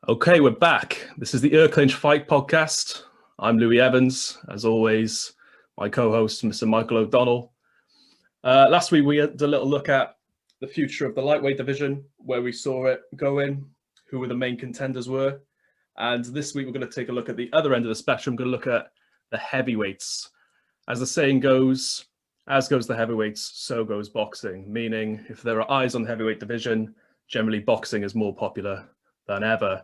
Okay, we're back. This is the Clinch Fight podcast. I'm Louis Evans, as always, my co-host, Mr. Michael O'Donnell. Last week, we had a little look at the future of the lightweight division, where we saw it going, who the main contenders were. And this week, we're going to take a look at the other end of the spectrum. We're going to look at the heavyweights. As the saying goes, as goes the heavyweights, so goes boxing. Meaning, if there are eyes on the heavyweight division, generally boxing is more popular than ever.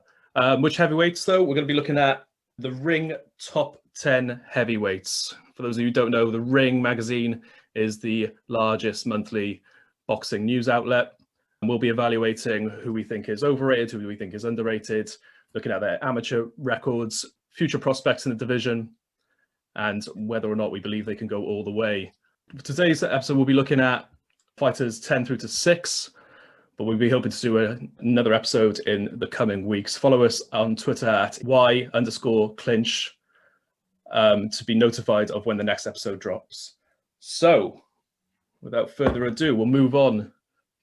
Which heavyweights, though? We're going to be looking at the Ring Top 10 Heavyweights. For those of you who don't know, the Ring magazine is the largest monthly boxing news outlet. And we'll be evaluating who we think is overrated, who we think is underrated, looking at their amateur records, future prospects in the division, and whether or not we believe they can go all the way. For today's episode, we'll be looking at fighters 10 through to 6. But we'll be hoping to do another episode in the coming weeks. Follow us on Twitter at Y_clinch to be notified of when the next episode drops. So, without further ado, we'll move on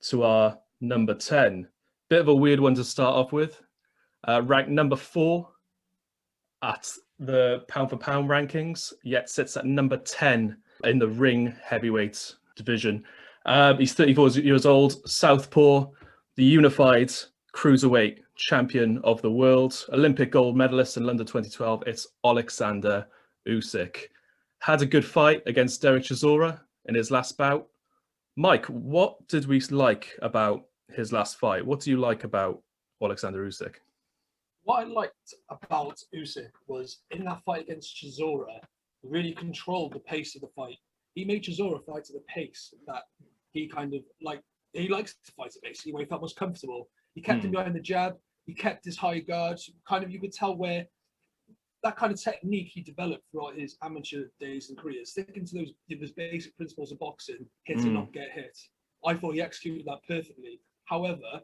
to our number 10. Bit of a weird one to start off with. Ranked number 4 at the pound-for-pound rankings, yet sits at number 10 in the Ring heavyweight division. He's 34 years old, southpaw, the unified cruiserweight champion of the world, Olympic gold medalist in London 2012. It's Alexander Usyk. Had a good fight against Derek Chisora in his last bout. Mike, what did we like about his last fight? What do you like about Alexander Usyk? What I liked about Usyk was in that fight against Chisora, he really controlled the pace of the fight. He made Chisora fight at a pace that he kind of he likes to fight at basically where he felt most comfortable. He kept him behind the jab, he kept his high guard, kind of you could tell where that kind of technique he developed throughout his amateur days and career, sticking to those basic principles of boxing, hit and not get hit. I thought he executed that perfectly. However,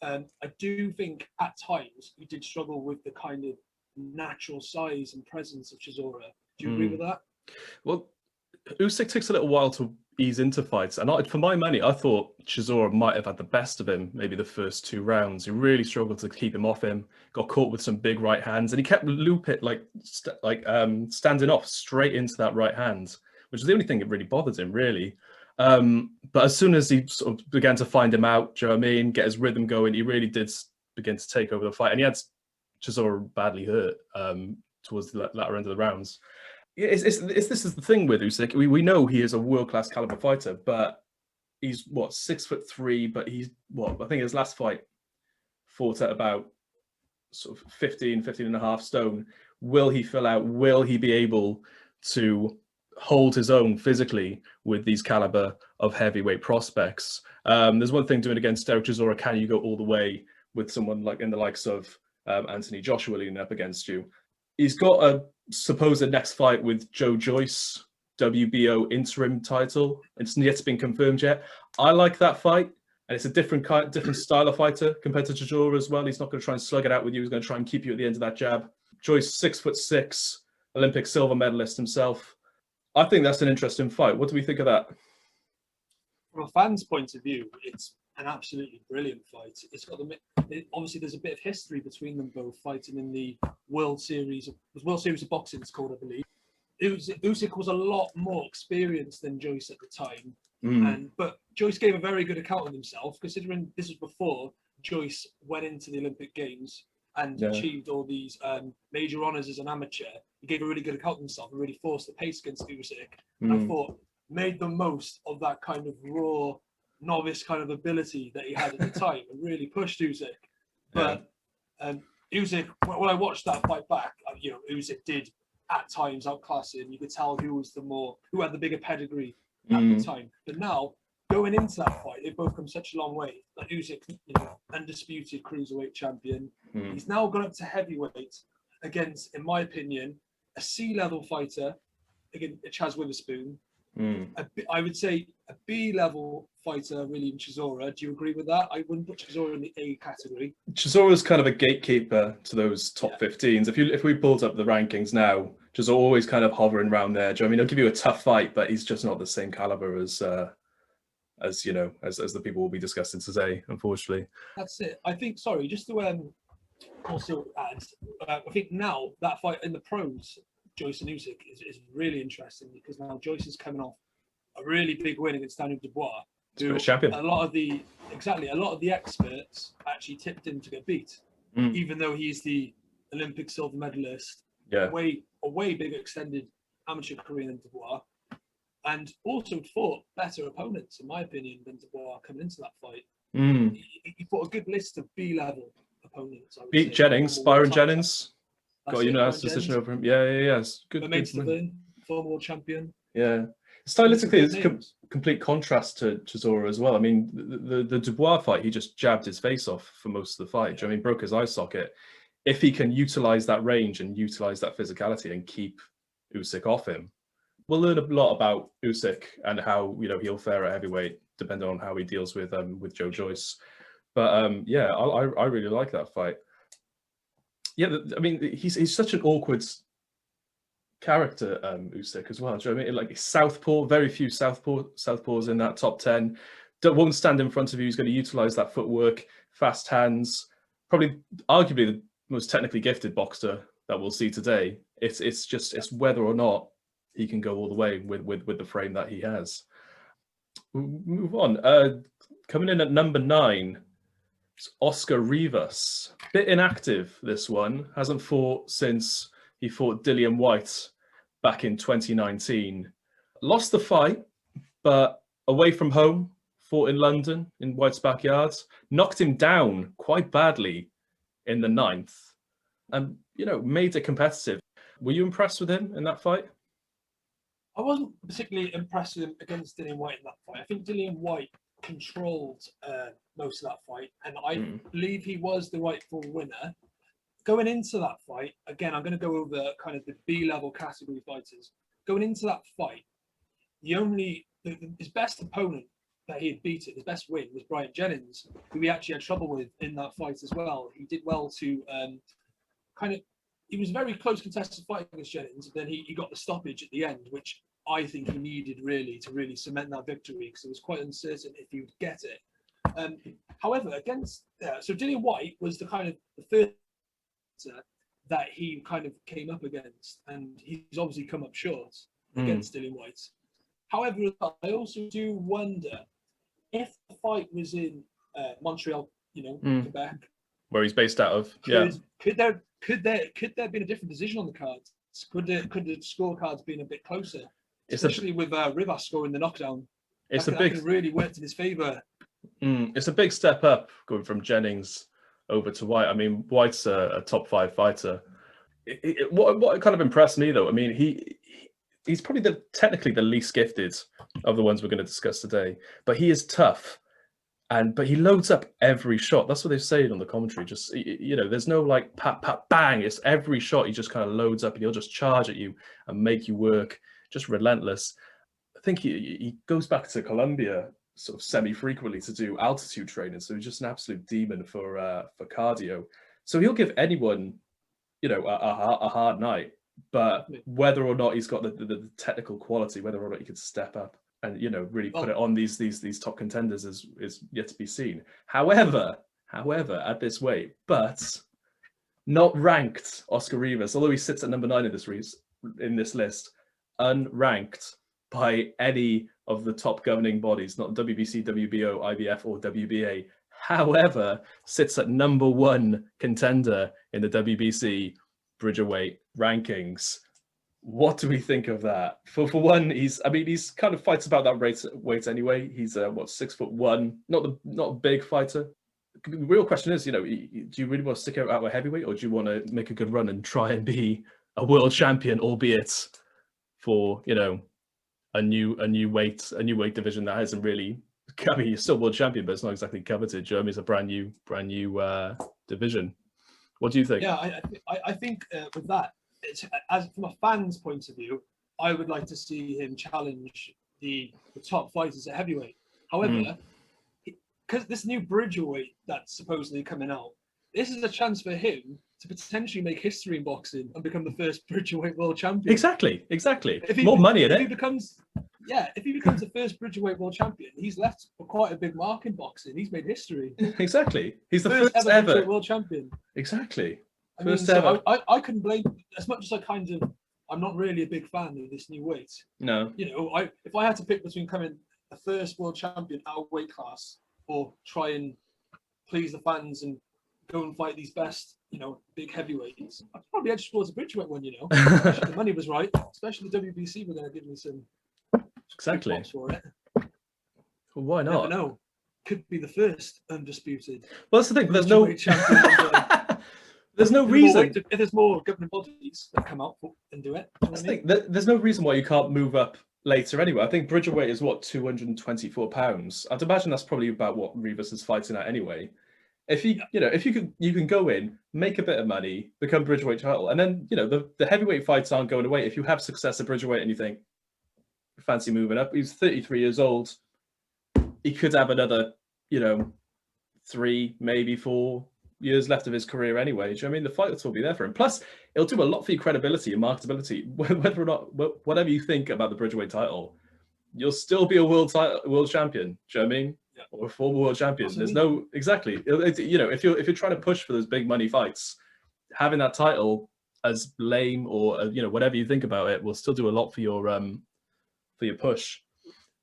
I do think at times he did struggle with the kind of natural size and presence of Chisora. Do you agree with that? Well, Usyk takes a little while to ease into fights, and for my money, I thought Chisora might have had the best of him maybe the first 2 rounds. He really struggled to keep him off him, got caught with some big right hands, and he kept standing off straight into that right hand, which is the only thing that really bothered him, really. But as soon as he sort of began to find him out, do you know what I mean, get his rhythm going, he really did begin to take over the fight, and he had Chisora badly hurt towards the latter end of the rounds. This is the thing with Usyk. We know he is a world-class caliber fighter, but he's 6'3", but he's I think his last fight fought at about sort of 15 and a half stone. Will he fill out? Will he be able to hold his own physically with these caliber of heavyweight prospects? There's one thing doing against Derek Chisora. Can you go all the way with someone like in the likes of Anthony Joshua leaning up against you? He's got a supposed next fight with Joe Joyce, WBO interim title. It's yet been confirmed yet. I like that fight, and it's a different style of fighter compared to Chisora as well. He's not going to try and slug it out with you. He's going to try and keep you at the end of that jab. Joyce, 6'6", Olympic silver medalist himself. I think that's an interesting fight. What do we think of that? From a fan's point of view, it's an absolutely brilliant fight. It's got obviously there's a bit of history between them both fighting in the World Series of Boxing, it's called, I believe. Usyk was a lot more experienced than Joyce at the time, but Joyce gave a very good account of himself, considering this was before Joyce went into the Olympic Games and achieved all these major honours as an amateur. He gave a really good account of himself and really forced the pace against Usyk. And I thought made the most of that kind of raw novice kind of ability that he had at the time and really pushed Usyk. But Usyk, when I watched that fight back, Usyk did at times outclass him. You could tell who had the bigger pedigree at the time. But now, going into that fight, they've both come such a long way. Like Usyk, undisputed cruiserweight champion. He's now gone up to heavyweight against, in my opinion, a C-level fighter, again, Chaz Witherspoon. I would say a B-level fighter, really, in Chisora. Do you agree with that? I wouldn't put Chisora in the A category. Chisora is kind of a gatekeeper to those top 15s. If we pulled up the rankings now, Chisora always kind of hovering around there. Do you know what I mean? He'll give you a tough fight, but he's just not the same caliber as the people we'll be discussing today, unfortunately. That's it. I think. Sorry, just to Also add, I think now that fight in the pros, Joyce and Usyk is really interesting because now Joyce is coming off a really big win against Daniel Dubois, who champion. a lot of the experts actually tipped him to get beat, even though he's the Olympic silver medalist, a way bigger extended amateur career than Dubois, and also fought better opponents, in my opinion, than Dubois coming into that fight. He fought a good list of B-level opponents. I would Beat say. Jennings, Byron Jennings. Got a unanimous decision over him. Yeah. It's good. Former world champion. Yeah. Stylistically, it's a complete contrast to Chisora as well. I mean, the Dubois fight, he just jabbed his face off for most of the fight. Yeah. I mean, broke his eye socket. If he can utilize that range and utilize that physicality and keep Usyk off him, we'll learn a lot about Usyk and how he'll fare at heavyweight, depending on how he deals with Joe Joyce. But I really like that fight. Yeah, I mean, he's such an awkward character, Usyk, as well. Do you know what I mean? Like southpaw, very few southpaws in that top 10. Won't stand in front of you. He's going to utilize that footwork, fast hands. Probably, arguably, the most technically gifted boxer that we'll see today. It's whether or not he can go all the way with the frame that he has. We'll move on. Coming in at number 9. Oscar Rivas, bit inactive. This one hasn't fought since he fought Dillian Whyte back in 2019. Lost the fight, but away from home, fought in London in Whyte's backyard. Knocked him down quite badly in the 9th, and made it competitive. Were you impressed with him in that fight? I wasn't particularly impressed with him against Dillian Whyte in that fight. I think Dillian Whyte controlled most of that fight, and I believe he was the rightful winner. Going into that fight, again, I'm going to go over kind of the B-level category fighters. Going into that fight, his best opponent that he had beaten, his best win, was Brian Jennings, who he actually had trouble with in that fight as well. He did well to he was a very close contested fight against Jennings, but then he got the stoppage at the end, which I think he needed really to really cement that victory, because it was quite uncertain if he would get it. However, so Dillian Whyte was the first that he kind of came up against, and he's obviously come up short against Dillian Whyte. However, I also do wonder if the fight was in Montreal, Quebec, where he's based out of. Could there have been a different decision on the cards? Could the scorecards been a bit closer? Especially with Rivas scoring the knockdown. That really worked in his favour. It's a big step up going from Jennings over to Whyte. I mean, Whyte's a top 5 fighter. What kind of impressed me, though, I mean, he's probably technically the least gifted of the ones we're going to discuss today, but he is tough. But he loads up every shot. That's what they've said on the commentary. Just, there's no like pat, pat, bang. It's every shot he just kind of loads up, and he'll just charge at you and make you work. Just relentless. I think he goes back to Colombia sort of semi-frequently to do altitude training. So he's just an absolute demon for cardio. So he'll give anyone, a hard night. But whether or not he's got the technical quality, whether or not he can step up and really put it on these top contenders is yet to be seen. However, at this weight, but not ranked Oscar Rivas, although he sits at number 9 in this list, unranked by any of the top governing bodies, not WBC, WBO, IBF, or WBA. However, sits at number 1 contender in the WBC Bridgerweight rankings. What do we think of that? For one, he's kind of fights about that weight anyway. He's 6'1", not a big fighter. The real question is, do you really want to stick out with heavyweight, or do you want to make a good run and try and be a world champion, albeit for a new weight division that hasn't really. I mean, he's still world champion, but it's not exactly coveted. Jeremy, it's a brand new division. What do you think? Yeah, I think with that, as from a fan's point of view, I would like to see him challenge the top fighters at heavyweight. However, because this new Bridgerweight that's supposedly coming out, this is a chance for him to potentially make history in boxing and become the first Bridgerweight world champion. Exactly. More money in it. Yeah, if he becomes the first Bridgerweight world champion, he's left for quite a big mark in boxing. He's made history. Exactly. He's the first first ever ever. Bridgerweight world champion. Exactly. I mean, First ever. so I couldn't blame, as much as I'm not really a big fan of this new weight. No. You know, if I had to pick between becoming the first world champion at a weight class or try and please the fans and go and fight these best, you know, big heavyweights, I'd probably edge towards the Bridgerweight one, you know. If the money was right, especially the WBC were going to give me some Exactly. props for it. Well, why Never not? know. Could be the first undisputed. Well, that's the thing. There's no. There's no reason. If there's more governing bodies that come out and do it. That's the thing. There's no reason why you can't move up later anyway. I think Bridgerweight is what, £224. I'd imagine that's probably about what Rivas is fighting at anyway. If you can go in, make a bit of money, become Bridgerweight title, and then the heavyweight fights aren't going away. If you have success at Bridgerweight and you think fancy moving up, he's 33 years old. He could have another 3, maybe 4 years left of his career anyway. Do you know what I mean? The fights will be there for him. Plus, it'll do a lot for your credibility and marketability. Whether or not, whatever you think about the Bridgerweight title, you'll still be a world champion. Do you know what I mean? Yeah. Or a former world champion. Absolutely. There's no exactly. If you're trying to push for those big money fights, having that title as lame or whatever you think about it will still do a lot for your push.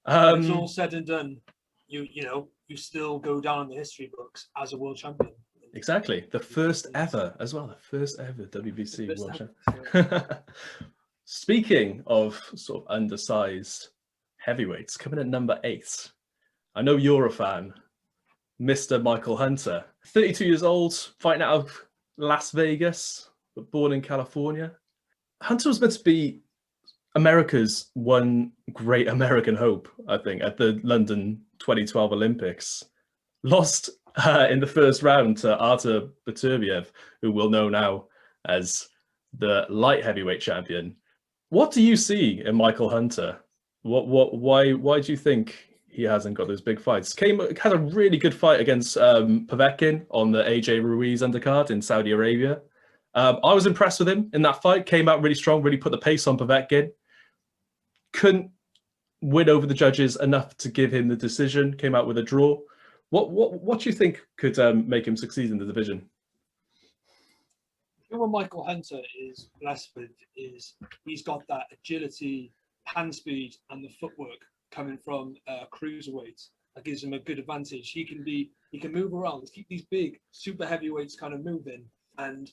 It's all said and done. You still go down in the history books as a world champion. Exactly. The first ever as well. The first ever WBC world champion. Speaking of sort of undersized heavyweights, coming at number 8. I know you're a fan. Mr. Michael Hunter. 32 years old, fighting out of Las Vegas, but born in California. Hunter was meant to be America's one great American hope, I think, at the London 2012 Olympics. Lost in the first round to Artur Beterbiev, who we'll know now as the light heavyweight champion. What do you see in Michael Hunter? Why do you think he hasn't got those big fights? Had a really good fight against Povetkin on the AJ Ruiz undercard in Saudi Arabia. I was impressed with him in that fight. Came out really strong, really put the pace on Povetkin. Couldn't win over the judges enough to give him the decision. Came out with a draw. What do you think could make him succeed in the division? What Michael Hunter is blessed with is he's got that agility, hand speed, and the footwork coming from cruiserweight. That gives him a good advantage. He can move around, keep these big super heavyweights kind of moving, and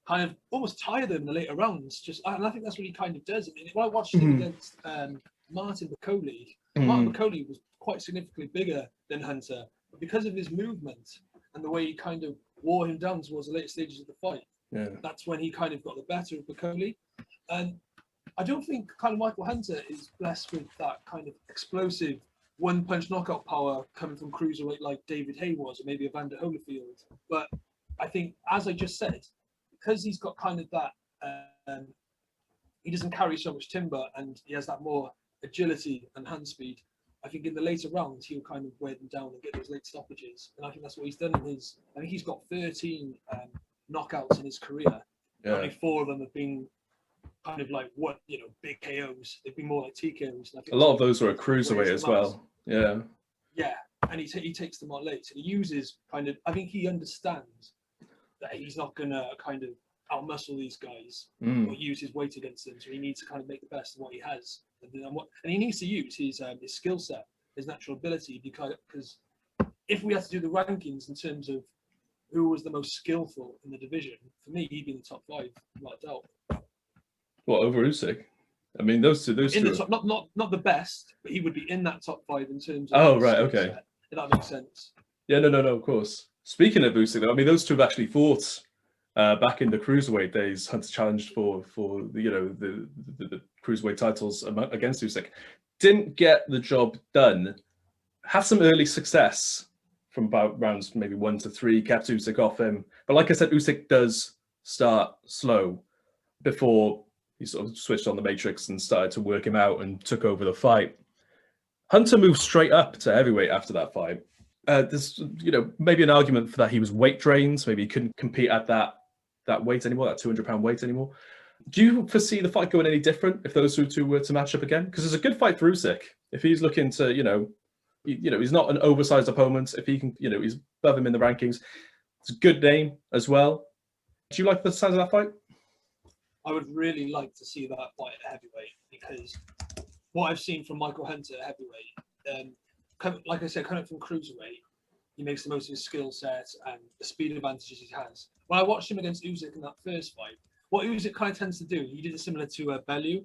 kind of almost tire them in the later rounds. And I think that's what he kind of does. I mean, when I watched him against Martin Bakole, Martin Bakole was quite significantly bigger than Hunter, but because of his movement and the way he kind of wore him down towards the later stages of the fight, that's when he kind of got the better of Bakole. And I don't think kind of Michael Hunter is blessed with that kind of explosive one-punch knockout power coming from cruiserweight like David Hay was, or maybe Evander Holyfield. But I think, as I just said, because he's got kind of that, he doesn't carry so much timber and he has that more agility and hand speed. I think in the later rounds, he'll kind of wear them down and get those late stoppages. And I think that's what he's done I think he's got 13 knockouts in his career. Yeah. Only 4 of them have been kind of like big KOs. They've been more like TKOs. A lot of those were a cruiserweight as well. Yeah. Yeah, and he takes them on late. And he uses I think he understands that he's not gonna kind of outmuscle these guys or use his weight against them. So he needs to kind of make the best of what he has, and he needs to use his skill set, his natural ability, because if we had to do the rankings in terms of who was the most skillful in the division, for me, he'd be in the top 5, without doubt. What, over Usyk? I mean, those two. The top, not the best, but he would be in that top 5 in terms of. Oh right, okay. Set, if that makes sense. Yeah, no, of course. Speaking of Usyk, though, I mean, those two have actually fought back in the cruiserweight days. Hunter challenged for the cruiserweight titles against Usyk. Didn't get the job done. Had some early success from about rounds maybe 1 to 3, kept Usyk off him. But like I said, Usyk does start slow before he sort of switched on the matrix and started to work him out and took over the fight. Hunter moved straight up to heavyweight after that fight. There's maybe an argument for that he was weight drained, maybe he couldn't compete at that weight anymore, that 200-pound weight anymore. Do you foresee the fight going any different if those two were to match up again? Because it's a good fight for Usyk if he's looking to, he's not an oversized opponent. If he can, he's above him in the rankings. It's a good name as well. Do you like the size of that fight? I would really like to see that fight at heavyweight, because what I've seen from Michael Hunter at heavyweight, like I said, coming from cruiserweight, he makes the most of his skill set and the speed advantages he has. When I watched him against Usyk in that first fight, what Usyk kind of tends to do, he did it similar to Bellew.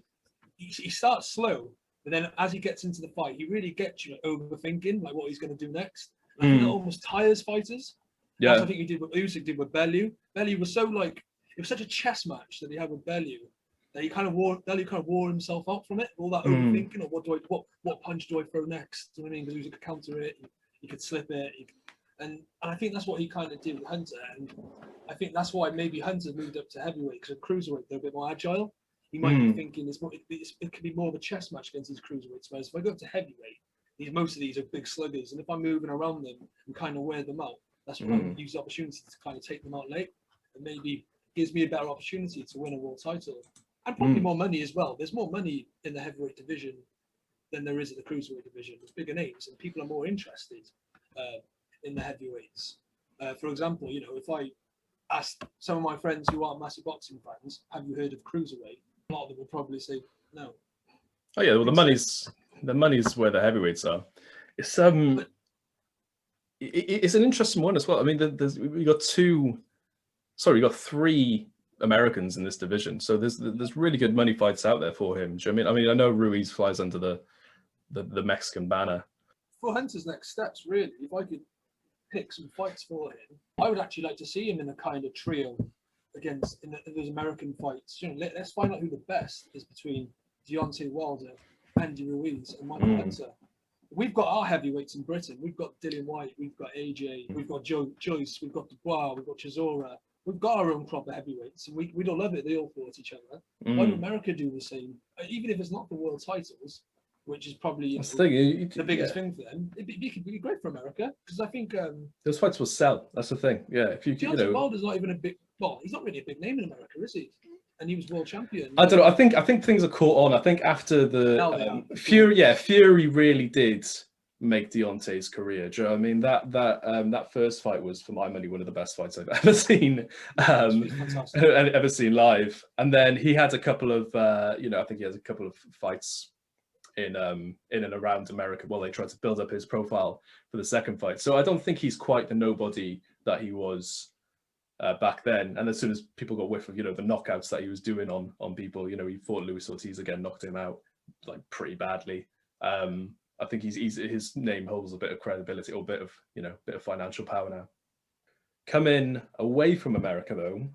He starts slow, but then as he gets into the fight, he really gets you overthinking like what he's going to do next. I think that almost tires fighters. Yeah, that's what I think he did what Usyk did with Bellew. Bellew was so it was such a chess match that he had with Bellew that Bellew kind of wore himself out from it. All that overthinking of what punch do I throw next? Do you know what I mean? Because Usyk could counter it, he could slip it, and I think that's what he kind of did with Hunter. And I think that's why maybe Hunter moved up to heavyweight, because at cruiserweight they're a bit more agile. He might be thinking it could be more of a chess match against these cruiserweights. Whereas if I go up to heavyweight, most of these are big sluggers, and if I'm moving around them and kind of wear them out, that's when I use the opportunity to kind of take them out late, and maybe gives me a better opportunity to win a world title, and probably more money as well. There's more money in the heavyweight division than there is in the cruiserweight division. There's bigger names, and people are more interested in the heavyweights. For example, if I ask some of my friends who aren't massive boxing fans, have you heard of cruiserweight? A lot of them will probably say no. Oh yeah, well the money's where the heavyweights are. It's it's an interesting one as well. I mean, we got three Americans in this division, so there's really good money fights out there for him. Do you know what I mean? I know Ruiz flies under the Mexican banner. For Hunter's next steps, really, if I could pick some fights for him, I would actually like to see him in a kind of trio against in those American fights. Let's find out who the best is between Deontay Wilder, Andy Ruiz, and Michael Hunter. We've got our heavyweights in Britain. We've got Dillian Whyte, we've got AJ, we've got Joyce, we've got Dubois, we've got Chisora. We've got our own proper heavyweights, and we'd all love it. They all fought each other. Why don't America do the same? Even if it's not the world titles, which is probably the biggest thing for them, it'd be great for America, because I think those fights will sell. That's the thing. Yeah, if Deontay Wilder's not even a big. Well, he's not really a big name in America, is he? And he was world champion. I don't know. I think things are caught on. I think after the Fury really did make Deontay's career. Do you know what I mean? That first fight was, for my money, one of the best fights I've ever seen, ever seen live. And then he had a couple of, I think he has a couple of fights in and around America while they tried to build up his profile for the second fight. So I don't think he's quite the nobody that he was back then. And as soon as people got whiff of, the knockouts that he was doing on people, he fought Luis Ortiz again, knocked him out like pretty badly. I think his name holds a bit of credibility or a bit of financial power now. Coming away from America though,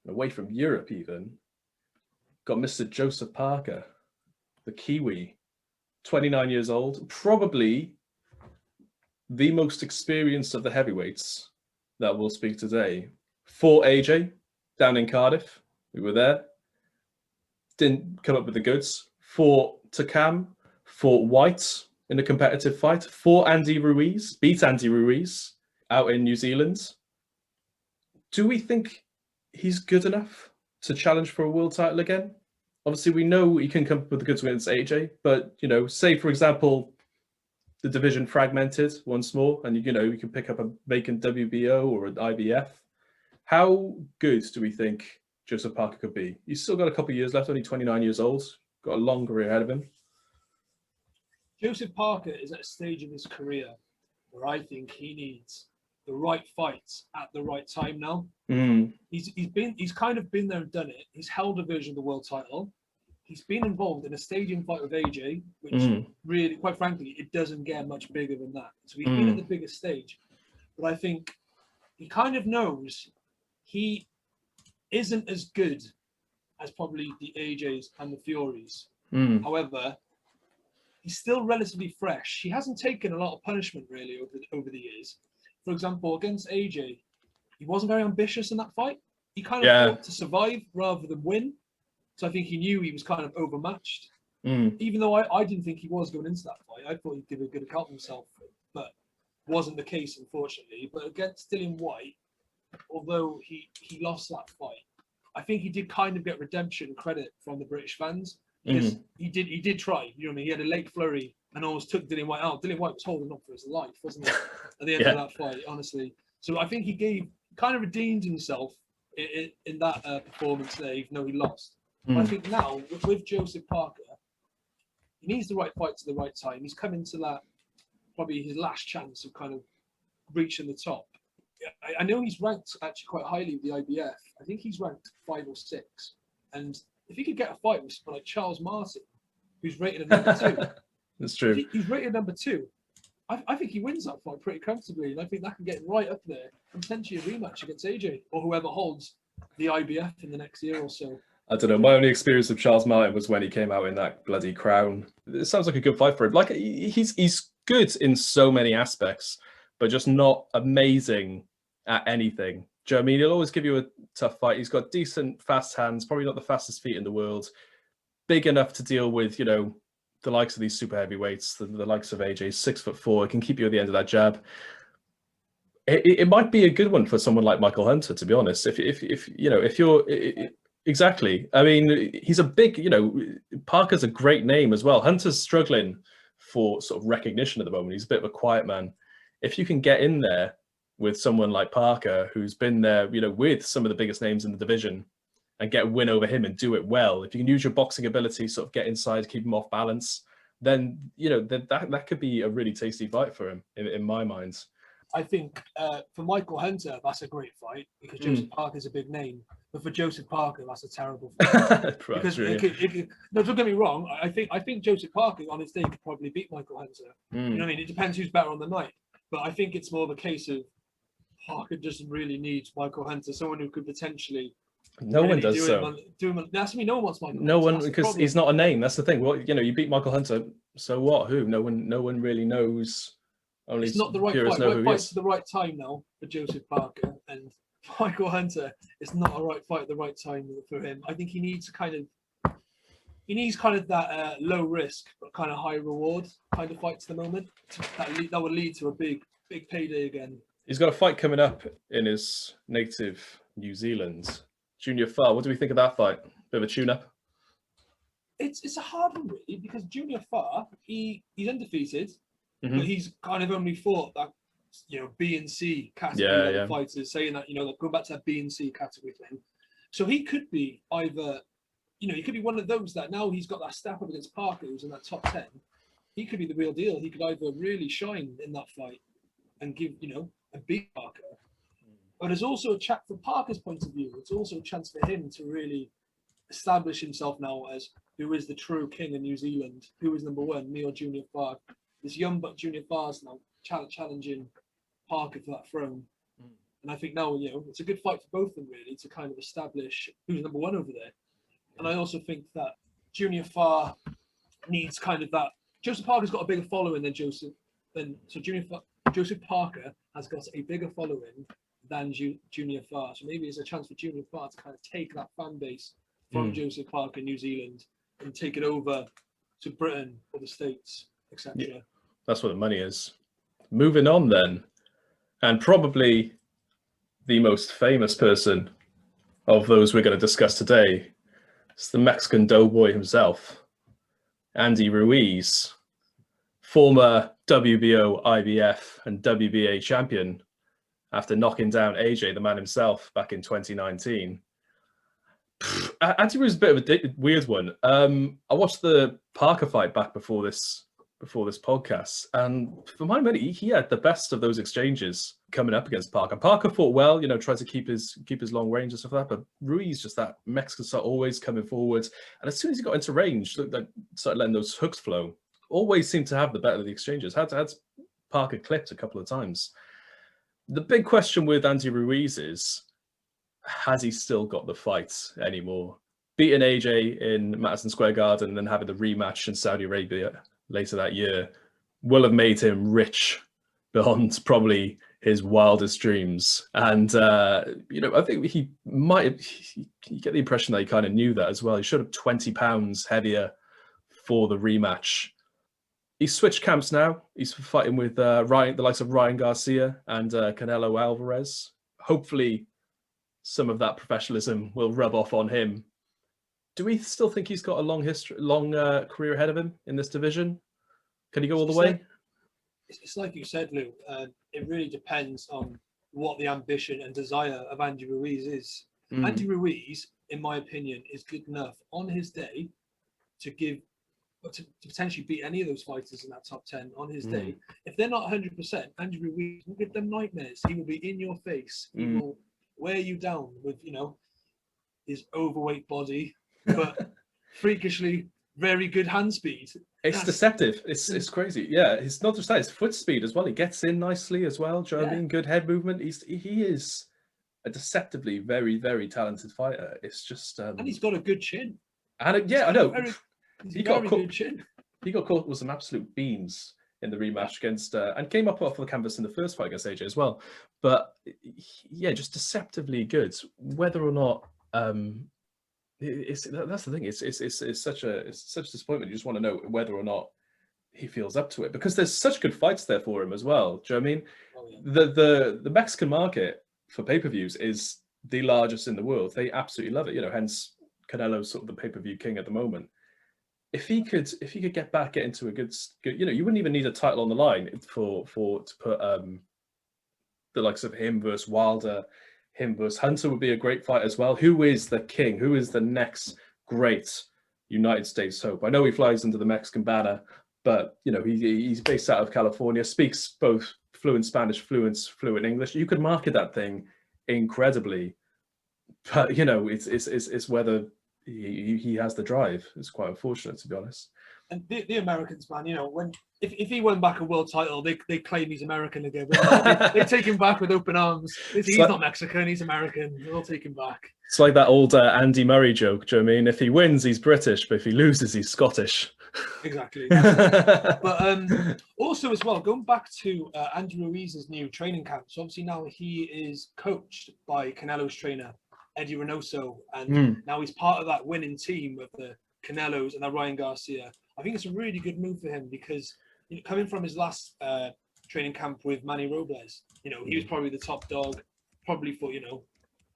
away from Europe even, got Mr. Joseph Parker, the Kiwi, 29 years old, probably the most experienced of the heavyweights that we'll speak today. Fought AJ down in Cardiff. We were there. Didn't come up with the goods. Fought Takam. Fought White in a competitive fight. Fought Andy Ruiz. Beat Andy Ruiz out in New Zealand. Do we think he's good enough to challenge for a world title again? Obviously, we know he can come up with the goods against AJ, but, say, for example, the division fragmented once more, and, you can pick up a vacant WBO or an IBF. How good do we think Joseph Parker could be? He's still got a couple of years left, only 29 years old, got a long career ahead of him. Joseph Parker is at a stage in his career where I think he needs the right fights at the right time now. He's kind of been there and done it. He's held a version of the world title. He's been involved in a stadium fight with AJ, which really, quite frankly, it doesn't get much bigger than that. So he's been at the biggest stage. But I think he kind of knows he isn't as good as probably the AJs and the Furies. However, he's still relatively fresh. He hasn't taken a lot of punishment really over the years. For example, against AJ, he wasn't very ambitious in that fight. He kind of fought to survive rather than win. So I think he knew he was kind of overmatched. Even though I didn't think he was going into that fight. I thought he'd give a good account of himself, but wasn't the case, unfortunately. But against Dillian Whyte, although he lost that fight, I think he did kind of get redemption credit from the British fans because he did try. You know what I mean? He had a late flurry and almost took Dillian Whyte out. Dillian Whyte was holding on for his life, wasn't he? At the end of that fight, honestly. So I think he kind of redeemed himself in that performance there, even though he lost. But I think now with Joseph Parker, he needs the right fight to the right time. He's coming to that probably his last chance of kind of reaching the top. I know he's ranked actually quite highly with the IBF. I think he's ranked 5 or 6. And if he could get a fight with someone like Charles Martin, who's rated at number 2, that's true. He's rated number 2. I think he wins that fight pretty comfortably, and I think that can get him right up there and potentially a rematch against AJ or whoever holds the IBF in the next year or so. I don't know. My only experience of Charles Martin was when he came out in that bloody crown. It sounds like a good fight for him. Like he's good in so many aspects, but just not amazing at anything. Do you know what I mean? He'll always give you a tough fight. He's got decent, fast hands, probably not the fastest feet in the world. Big enough to deal with, you know, the likes of these super heavyweights, the likes of AJ, 6'4", it can keep you at the end of that jab. It might be a good one for someone like Michael Hunter, to be honest. If you know, if you're exactly, I mean, he's a big, you know, Parker's a great name as well. Hunter's struggling for sort of recognition at the moment. He's a bit of a quiet man. If you can get in there with someone like Parker, who's been there, you know, with some of the biggest names in the division, and get a win over him and do it well, if you can use your boxing ability, sort of get inside, keep him off balance, then, you know, that could be a really tasty fight for him, in my mind. I think for Michael Hunter, that's a great fight because Joseph Parker's a big name. But for Joseph Parker, that's a terrible fight. Because no, don't get me wrong. I think Joseph Parker on his day could probably beat Michael Hunter. You know what I mean? It depends who's better on the night. But I think it's more of a case of Parker just really needs Michael Hunter, someone who could potentially. No one does so. That's me. No one wants Michael. No one, because he's not a name. That's the thing. What, you know, you beat Michael Hunter, so what? Who? No one really knows. Only it's not the right fight. Right fight's the right time now for Joseph Parker, and Michael Hunter. It's not a right fight at the right time for him. I think he needs kind of that low risk but kind of high reward kind of fight to the moment. That would lead to a big payday again. He's got a fight coming up in his native New Zealand. Junior Farr. What do we think of that fight? Bit of a tune-up. It's a hard one really because Junior Farr, he's undefeated. But he's kind of only fought that, you know, B and C category fighters, saying that, you know, going back to that B and C category thing. So he could be either, you know, he could be one of those that now he's got that step up against Parker, who's in that top 10. He could be the real deal. He could either really shine in that fight and give, you know, and beat Parker. But there's also a chat from Parker's point of view. It's also a chance for him to really establish himself now as who is the true king of New Zealand, who is number 1, me or Junior Farr. This young but Junior Farr's now challenging Parker for that throne. And I think now, you know, it's a good fight for both of them really to kind of establish who's number 1 over there. And I also think that Junior Farr needs kind of that. Joseph Parker's got a bigger following than Joseph Parker has got a bigger following than Junior Farr. So maybe it's a chance for Junior Farr to kind of take that fan base from Joseph Parker, New Zealand, and take it over to Britain or the States, etc. Yeah, that's what the money is. Moving on then, and probably the most famous person of those we're going to discuss today is the Mexican doughboy himself, Andy Ruiz, former WBO, IBF, and WBA champion after knocking down AJ, the man himself, back in 2019. Andy Ruiz is a bit of a weird one. I watched the Parker fight back before this podcast, and for my money, he had the best of those exchanges coming up against Parker. Parker fought well, you know, tried to keep his long range and stuff like that, but Ruiz, just that Mexican style, always coming forward, and as soon as he got into range, looked like started letting those hooks flow. Always seemed to have the better of the exchanges. Had Parker clipped a couple of times. The big question with Andy Ruiz is, has he still got the fight anymore? Beating AJ in Madison Square Garden and then having the rematch in Saudi Arabia later that year will have made him rich beyond probably his wildest dreams. And, you know, I think he might have, you get the impression that he kind of knew that as well. He should have 20 pounds heavier for the rematch. He's switched camps now. He's fighting with the likes of Ryan Garcia and Canelo Alvarez. Hopefully some of that professionalism will rub off on him. Do we still think he's got a long career ahead of him in this division? Can he go all the way? It's like you said, Lou. It really depends on what the ambition and desire of Andy Ruiz is. Andy Ruiz, in my opinion, is good enough on his day to potentially beat any of those fighters in that top 10 on his day. If they're not 100%, Andy Ruiz will give them nightmares. He will be in your face. He will wear you down with, his overweight body, but freakishly very good hand speed. It's deceptive. It's crazy. Yeah, it's not just that. It's foot speed as well. He gets in nicely as well. Do you know what I mean? Good head movement. He is a deceptively very, very talented fighter. It's just and he's got a good chin. And I know he got good chin. He got caught with some absolute beans in the rematch against and came up off the canvas in the first fight against AJ as well. But yeah, just deceptively good. Whether or not that's the thing. It's such a disappointment. You just want to know whether or not he feels up to it, because there's such good fights there for him as well. Do you know what I mean? Oh, yeah. The Mexican market for pay-per-views is the largest in the world. They absolutely love it. Hence Canelo's sort of the pay-per-view king at the moment. If he could get into a good, you wouldn't even need a title on the line to put the likes of him versus Wilder. Him versus Hunter would be a great fight as well. Who is the king? Who is the next great United States hope? I know he flies under the Mexican banner, but he's based out of California, speaks both fluent Spanish, fluent English. You could market that thing incredibly, but it's whether he has the drive. It's quite unfortunate, to be honest. And the Americans, man, if he won back a world title, they claim he's American again. They take him back with open arms. He's not Mexican, he's American. They'll take him back. It's like that old Andy Murray joke. Do you know what I mean? If he wins, he's British, but if he loses, he's Scottish. Exactly. But also as well, going back to Andy Ruiz's new training camp. So obviously now he is coached by Canelo's trainer, Eddie Reynoso, and now he's part of that winning team of the Canelos and the Ryan Garcia. I think it's a really good move for him because coming from his last training camp with Manny Robles, he was probably the top dog, probably for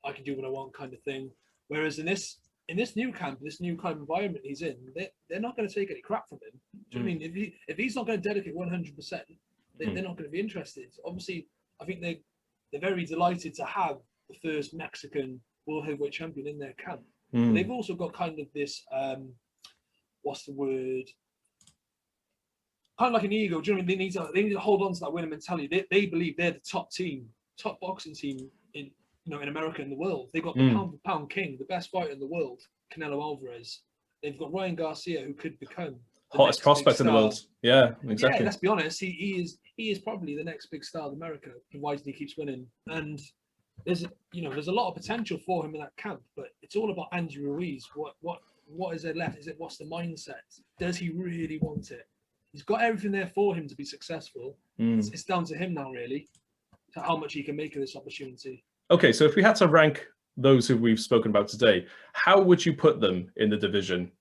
I can do what I want kind of thing. Whereas in this new camp, this new kind of environment he's in, they're not going to take any crap from him. Do you know what I mean? If he's not going to dedicate 100%, they're not going to be interested. Obviously, I think they're very delighted to have the first Mexican world heavyweight champion in their camp. They've also got kind of this what's the word? Kind of like an ego. Do you know what I mean? They need to hold on to that winning mentality. They believe they're the top boxing team in America and the world. They've got the pound for pound king, the best fighter in the world, Canelo Alvarez. They've got Ryan Garcia, who could become the hottest prospect in the world. Yeah, exactly. Yeah, let's be honest. He is probably the next big star of America, provided he keeps winning. And there's a lot of potential for him in that camp, but it's all about Andy Ruiz. What is there left? What's the mindset? Does he really want it? He's got everything there for him to be successful. It's down to him now, really, to how much he can make of this opportunity. Okay, so if we had to rank those who we've spoken about today, how would you put them in the division?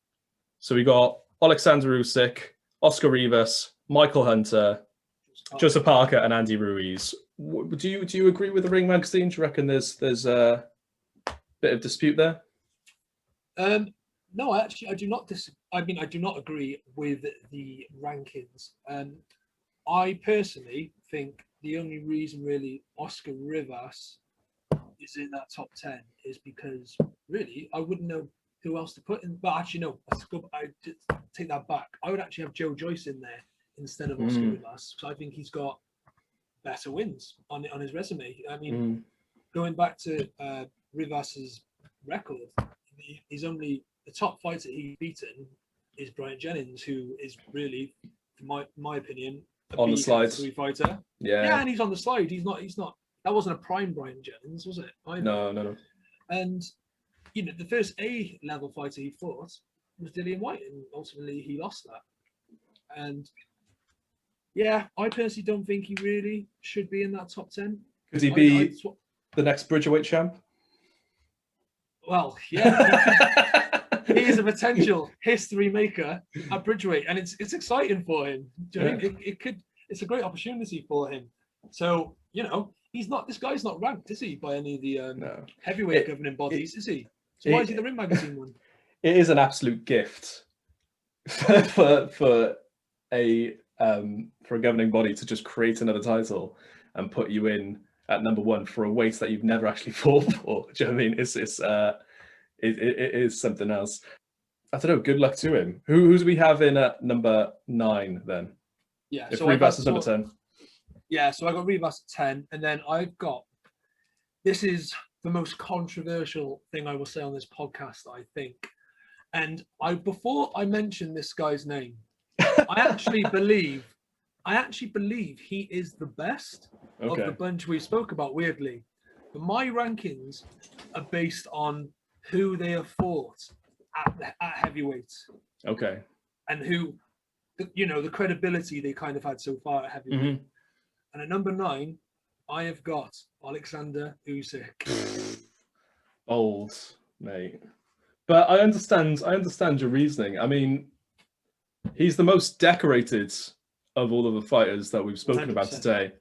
So we got Alexander Usyk, Oscar Rivas, Michael Hunter, Joseph Parker, and Andy Ruiz. Do you agree with the Ring magazine? Do you reckon there's a bit of dispute there? No, I do not I do not agree with the rankings. I personally think the only reason really Oscar Rivas is in that top 10 is because really I wouldn't know who else to put in. But actually, no, I take that back. I would actually have Joe Joyce in there instead of Oscar Rivas. So I think he's got better wins on his resume. I mean, going back to Rivas's record, he's only the top fighter he's beaten is Brian Jennings, who is really, in my opinion, on the slide fighter. Yeah, and he's on the slide. He's not. That wasn't a prime Brian Jennings, was it? No. And the first A level fighter he fought was Dillian White, and ultimately he lost that. And yeah, I personally don't think he really should be in that top 10. Could he be the next Bridgerweight champ? Well, yeah. He is a potential history maker at Bridgerweight, and it's exciting for him. Do you know what I mean? It's a great opportunity for him. So He's not. This guy's not ranked, is he, by any of the No. heavyweight governing bodies? Is he? So why is he the Ring Magazine one? It is an absolute gift for a governing body to just create another title and put you in at number one for a weight that you've never actually fought for. Do you know what I mean? It is something else. I don't know. Good luck to him. Who do we have in at number 9 then? Yeah. If So Rivas is number 10. Yeah. So I got Rivas at 10, and then I've got. This is the most controversial thing I will say on this podcast, I think. And before I mention this guy's name, I actually believe he is the best of the bunch we spoke about, weirdly. But my rankings are based on who they have fought at heavyweight. Okay. And who, the credibility they kind of had so far at heavyweight. Mm-hmm. And at number 9, I have got Alexander Usyk. Old, mate. But I understand your reasoning. I mean, he's the most decorated of all of the fighters that we've spoken 100%. About today.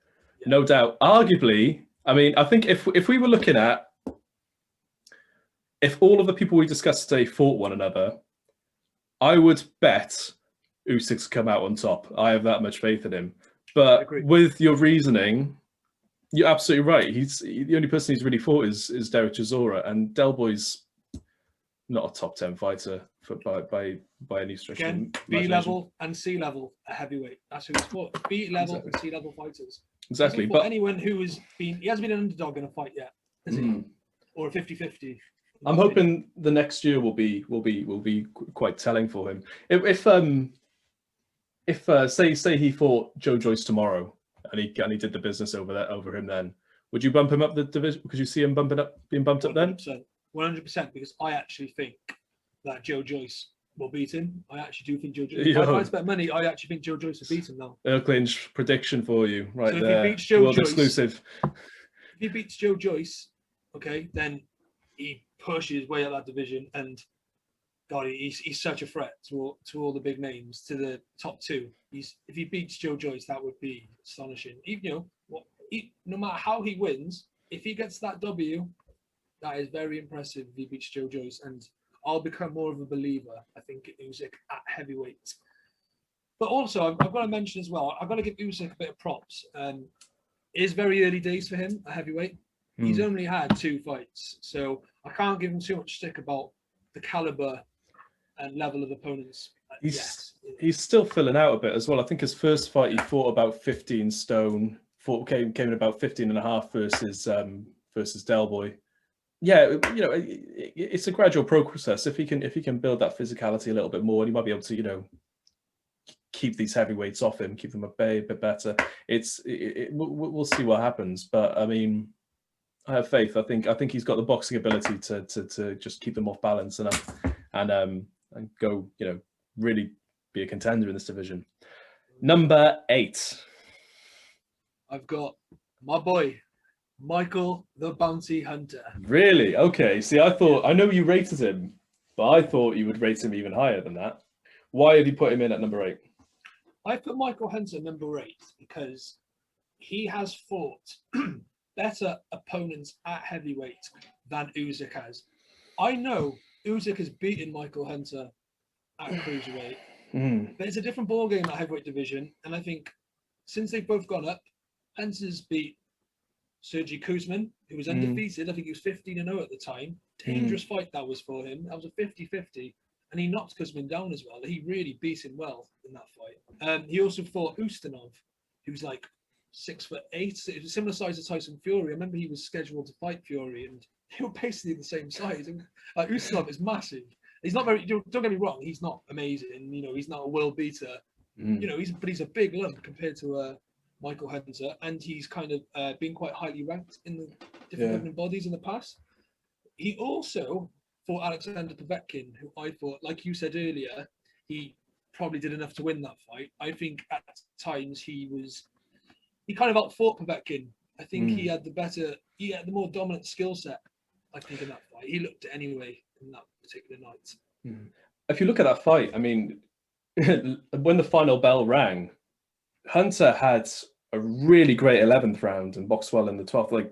Yeah. No doubt. Arguably, I mean, I think if we were looking at if all of the people we discussed today fought one another, I would bet Usyk's come out on top. I have that much faith in him. But with your reasoning, you're absolutely right. He's the only person he's really fought is Derek Chisora, and Del Boy's not a top 10 fighter by any stretch. Again, B level and C level at heavyweight. That's who he's fought. B level and C level fighters. Exactly. But anyone who he hasn't been an underdog in a fight yet, has he? Or a 50-50. I'm hoping the next year will be quite telling for him. If say he fought Joe Joyce tomorrow and he did the business over him, then would you bump him up the division? Because you see him being bumped up then? 100%, because I actually think that Joe Joyce will beat him. I actually do think Joe Joyce. If I spent money, I actually think Joe Joyce will beat him now. Erklinch prediction for you, right so there. If he beats Joe World Joyce, exclusive. If he beats Joe Joyce, okay, then he pushes way up that division, and God, he's such a threat to all the big names, to the top 2. If he beats Joe Joyce, that would be astonishing. No matter how he wins, if he gets that W, that is very impressive if he beats Joe Joyce, and I'll become more of a believer, I think, in Usyk at heavyweight. But also, I've got to mention as well, I've got to give Usyk a bit of props. It is very early days for him at heavyweight. He's only had 2 fights, so I can't give him too much stick about the caliber and level of opponents. He's still filling out a bit as well. I think his first fight he fought about 15 stone, came in about 15 and a half versus Del Boy. Yeah, it's a gradual process. If he can build that physicality a little bit more, and he might be able to, keep these heavyweights off him, keep them at bay a bit better. We'll see what happens. But I mean, I have faith. I think he's got the boxing ability to just keep them off balance and go, really be a contender in this division. Number 8. I've got my boy, Michael the Bounty Hunter. Really? Okay. See, I know you rated him, but I thought you would rate him even higher than that. Why did you put him in at number 8? I put Michael Hunter number 8 because he has fought better opponents at heavyweight than Usyk has. I know Usyk has beaten Michael Hunter at cruiserweight, but it's a different ballgame at heavyweight division. And I think since they've both gone up, Hunter's beat Sergey Kuzmin, who was undefeated. I think he was 15-0 at the time. Dangerous fight that was for him. That was a 50-50. And he knocked Kuzmin down as well. He really beat him well in that fight. He also fought Ustinov, who was like 6'8". It was a similar size to Tyson Fury. I remember he was scheduled to fight Fury, and they were basically the same size. And Ustinov is massive. He's not very. Don't get me wrong. He's not amazing. He's not a world beater. But he's a big lump compared to Michael Hunter, and he's kind of been quite highly ranked in the different governing bodies in the past. He also fought Alexander Povetkin, who I thought, like you said earlier, he probably did enough to win that fight. I think at times he kind of outfought Povetkin. I think he had the more dominant skill set, I think, in that fight. He looked it anyway in that particular night. If you look at that fight, I mean, when the final bell rang, Hunter had a really great 11th round and Boxwell in the 12th. Like,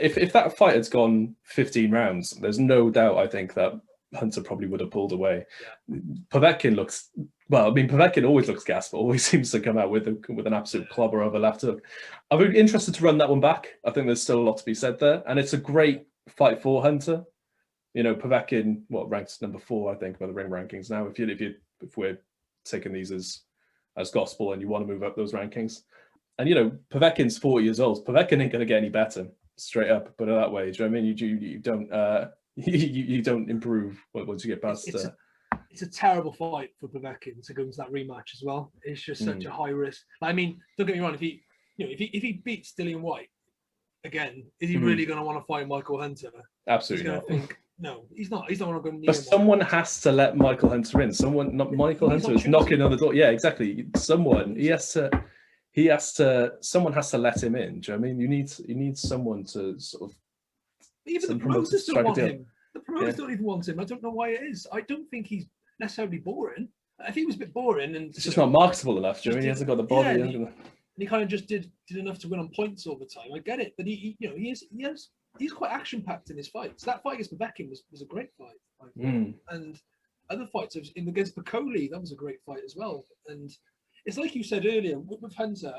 if that fight had gone 15 rounds, there's no doubt I think that Hunter probably would have pulled away. Yeah. Povetkin looks, well, I mean, Povetkin always looks gas, but always seems to come out with an absolute clobber over left hook. I'm really interested to run that one back. I think there's still a lot to be said there. And it's a great fight for Hunter. You know, Povetkin, ranks number 4, I think, by the ring rankings now. If we're taking these as gospel and you want to move up those rankings. And, you know, Povetkin's 40 years old. Povetkin ain't going to get any better, straight up, put it that way. Do you know what I mean? You don't you don't improve once you get past. It's a terrible fight for Povetkin to go into that rematch as well. It's just such a high risk. I mean, don't get me wrong. If he beats Dillian White again, is he really going to want to fight Michael Hunter? Absolutely not. Think, no, he's not. He's not going to. But someone has to let Michael Hunter in. Michael Hunter is knocking on the door. Yeah, exactly. Someone someone has to let him in. Do you know what I mean? You need someone to sort of. Even the promoters don't want him. The promoters don't even want him. I don't know why it is. I don't think he's necessarily boring. If he was a bit boring and it's just not marketable enough. Do you know? He hasn't got the body. And he kind of just did enough to win on points all the time. I get it, but he's quite action packed in his fights. That fight against Povetkin was a great fight. And other fights against Piccoli, that was a great fight as well. And it's like you said earlier with Hunter.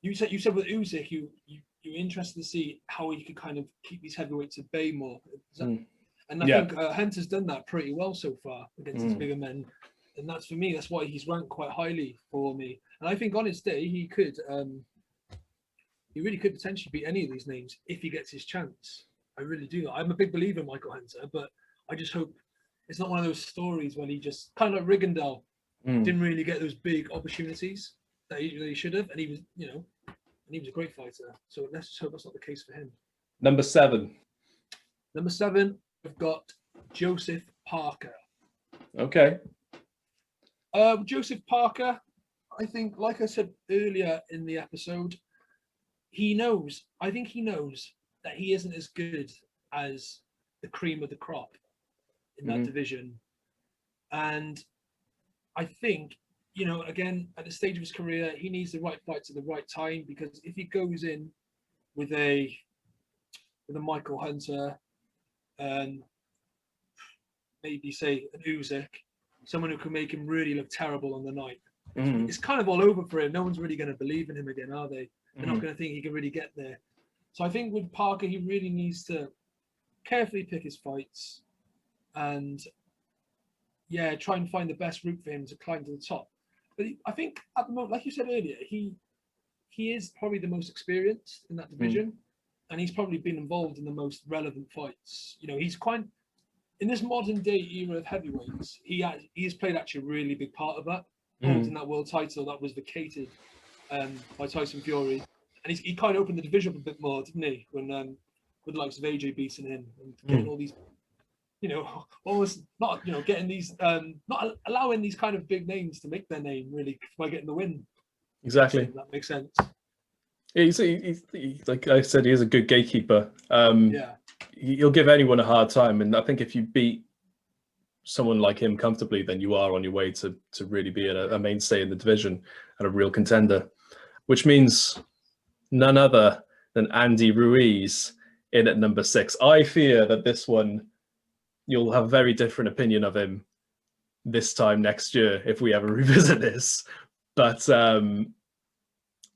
You said with Usyk, you're interested to see how he could kind of keep these heavyweights at bay more. And I think Hunter's done that pretty well so far against these bigger men. And that's, for me, that's why he's ranked quite highly for me. And I think on his day, he really could potentially beat any of these names if he gets his chance. I really do. I'm a big believer in Michael Hunter, but I just hope it's not one of those stories when he just, kind of like Rigondeaux, didn't really get those big opportunities that he should have. And he was a great fighter. So let's just hope that's not the case for him. Number 7, we've got Joseph Parker. Okay. Joseph Parker, I think, like I said earlier in the episode, I think he knows that he isn't as good as the cream of the crop in that division. And I think, again, at the stage of his career, he needs the right fights at the right time, because if he goes in with a Michael Hunter, maybe say an Usyk, someone who can make him really look terrible on the night, it's kind of all over for him. No one's really going to believe in him again, are they? They're not going to think he can really get there. So I think with Parker, he really needs to carefully pick his fights and, try and find the best route for him to climb to the top. But I think at the moment, like you said earlier, he is probably the most experienced in that division, and he's probably been involved in the most relevant fights. He's quite, in this modern day era of heavyweights, he has played actually a really big part of that, holding that world title that was vacated by Tyson Fury, and he kind of opened the division up a bit more, didn't he? When with the likes of AJ beating him and getting all these, almost not, getting these, not allowing these kind of big names to make their name really by getting the win. Exactly. If that makes sense. Yeah, he's like I said, he is a good gatekeeper. He'll give anyone a hard time, and I think if you beat someone like him comfortably, then you are on your way to really be a mainstay in the division and a real contender, which means none other than Andy Ruiz in at number 6. I fear that this one, you'll have a very different opinion of him this time next year if we ever revisit this. But,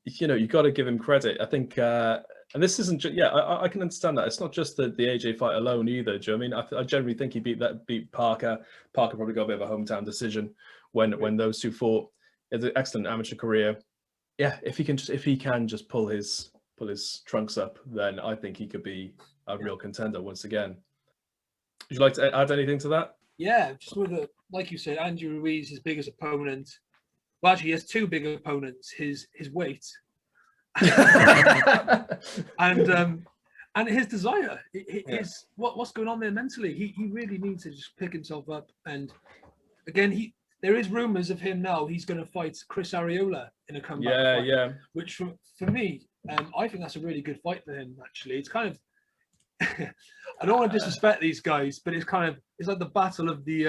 you've got to give him credit. I think, and this isn't just, I can understand that. It's not just the AJ fight alone either. Do you know what I mean? I generally think he beat Parker. Parker probably got a bit of a hometown decision when those two fought. It's an excellent amateur career. Yeah, if he can just pull his trunks up, then I think he could be a real contender once again. Would you like to add anything to that? Yeah, just like you said, Andy Ruiz, his biggest opponent. Well, actually, he has 2 big opponents: his weight and his desire. What's going on there mentally. He really needs to just pick himself up. And again, there is rumors of him now. He's going to fight Chris Arreola in a comeback fight, which for me, I think that's a really good fight for him. Actually, it's kind of I don't want to disrespect these guys, but it's like the battle of the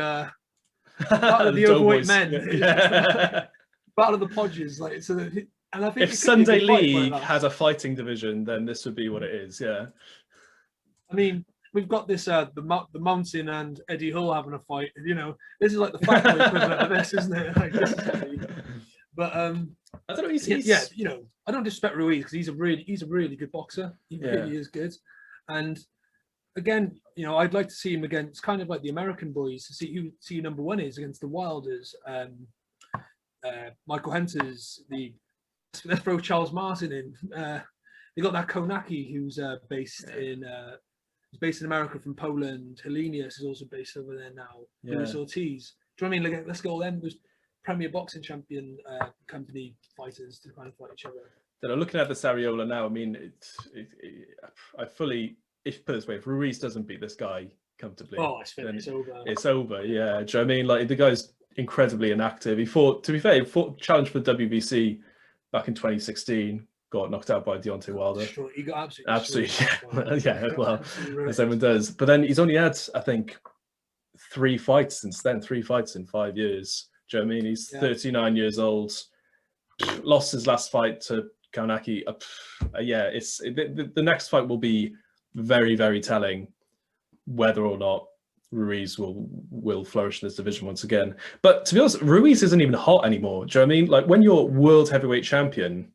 overweight men. Battle of the podges, like so. And I think if Sunday League had a fighting division, then this would be what it is. Yeah. I mean, we've got this the Mountain and Eddie Hull having a fight. You know, this is like the fat boy equivalent of this, isn't it? Like, this is heavy. But I don't know. He's yeah, you know, I don't disrespect Ruiz because he's a really good boxer. He really is good. And again, you know, I'd like to see him against kind of like the American boys to see who number one is against the Wilders. Michael Hunter's let's throw Charles Martin in. They got that Konaki who's based in America from Poland. Helenius is also based over there now. Yeah. Luis Ortiz. Do you know what I mean? Like, let's go all them. There's Premier Boxing Champion company fighters to kind of fight each other. Then I'm looking at this Ariola now. I mean, I fully, if put it this way, if Ruiz doesn't beat this guy comfortably, it's over. It's over. Yeah. Do you know what I mean? Like, the guy's incredibly inactive. He fought, to be fair, challenged for the WBC back in 2016. Got knocked out by Deontay Wilder. He got absolutely yeah. Well, as everyone does. But then he's only had, I think, 3 fights since then. 3 fights in 5 years. Do you know what I mean? He's 39 years old. Lost his last fight to Kaunaki. It's the next fight will be very, very telling whether or not Ruiz will flourish in this division once again. But to be honest, Ruiz isn't even hot anymore. Do you know what I mean? Like, when you're world heavyweight champion,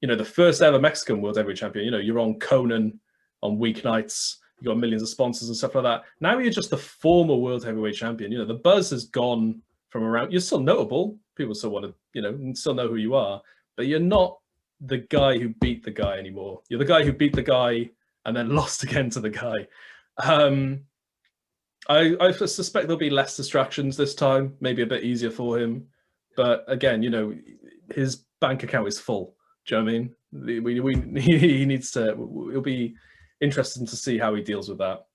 you know, the first ever Mexican world heavyweight champion, you know, you're on Conan on weeknights, you got millions of sponsors and stuff like that. Now you're just the former world heavyweight champion. You know, the buzz has gone from around. You're still notable. People still want to, you know, still know who you are, but you're not the guy who beat the guy anymore. You're the guy who beat the guy and then lost again to the guy. I suspect there'll be less distractions this time, maybe a bit easier for him. But again, you know, his bank account is full. Do you know what I mean? He needs to. It'll be interesting to see how he deals with that.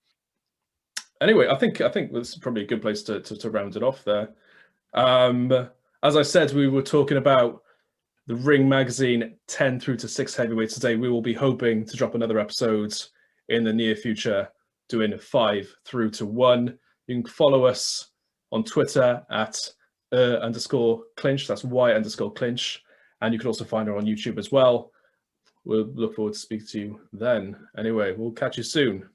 Anyway, I think this is probably a good place to round it off there. As I said, we were talking about the Ring Magazine 10 through to 6 heavyweights today. We will be hoping to drop another episode in the near future, doing 5 through to 1. You can follow us on Twitter at _clinch. That's Y_clinch. And you can also find her on YouTube as well. We'll look forward to speaking to you then. Anyway, we'll catch you soon.